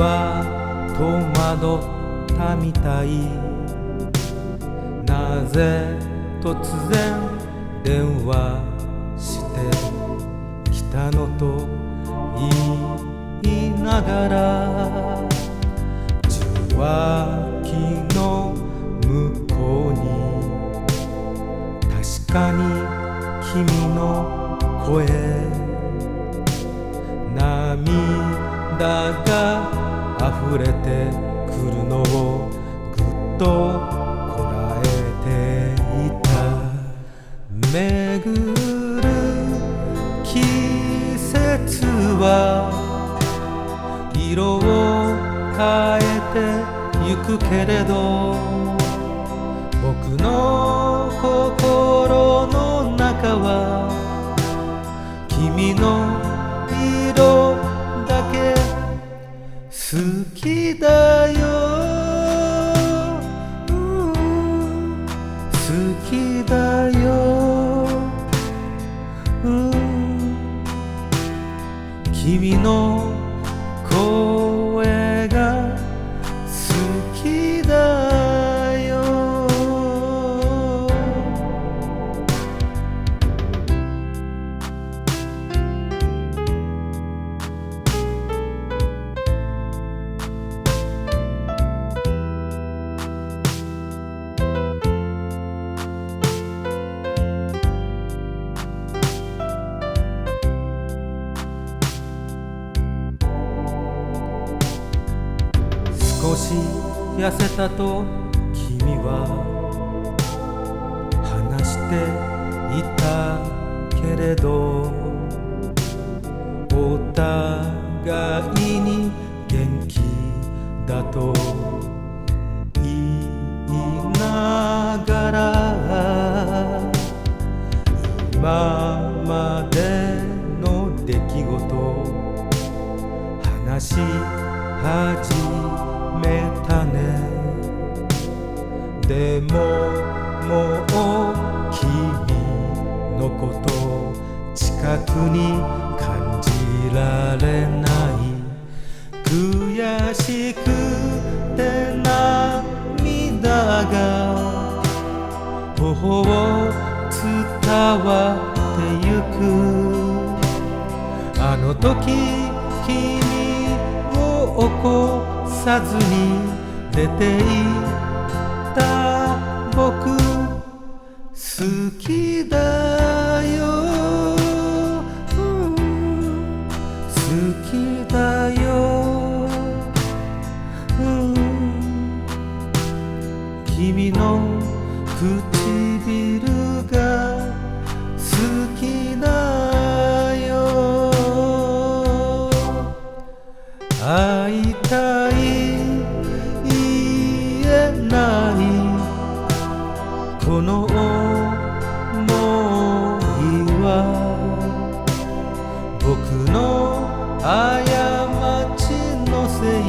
は戸惑ったみたい。なぜ突然電話してきたのと言いながら、受話器の向こうに確かに君の声、涙が溢れてくるのをぐっとこらえていた。巡る季節は色を変えてゆくけれど、僕の心の中は君の色だけ好きだよ、好きだよ、君の声が好きだよ。少し痩せたと君は話していたけれど、お互いに元気だと言いながら、今までの出来事話し始めたね。でももう君のこと近くに感じられない。悔しくて涙が頬を伝わってゆく。あの時君を起こさずに出て行った僕好きだよ、好きだよ、君の唇が好きだよ。会いたい言えないこの想いは、僕の過ちのせい